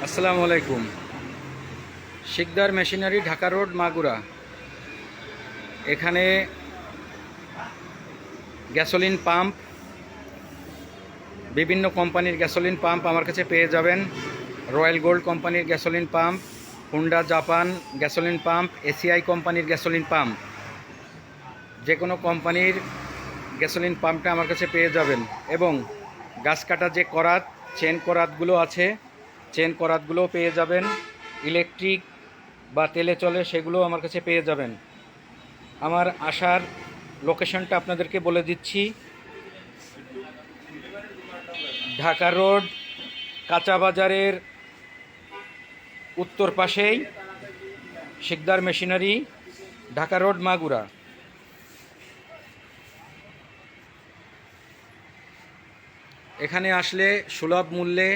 আসসালামু আলাইকুম। Sikdar machinery, Dhaka road, Magura. এখানে গ্যাসোলিন পাম্প, বিভিন্ন কোম্পানির গ্যাসোলিন পাম্প আমার কাছে পেয়ে যাবেন। রয়্যাল গোল্ড কোম্পানির gasoline pump, Honda Japan gasoline pump, ACI কোম্পানির গ্যাসোলিন পাম্প, যে কোনো কোম্পানির গ্যাসোলিন পাম্পটা আমার কাছে পেয়ে যাবেন। এবং গাছ কাটা যে করাত, চেন করাতগুলো আছে, চেন করাতগুলোও পেয়ে যাবেন। ইলেকট্রিক বা তেলে চলে সেগুলো আমার কাছে পেয়ে যাবেন। আমার আসার লোকেশনটা আপনাদেরকে বলে দিচ্ছি। ঢাকা রোড, কাঁচা বাজারের উত্তর পাশেই শিকদার মেশিনারি, ঢাকা রোড, মাগুরা। এখানে আসলে সুলভ মূল্যে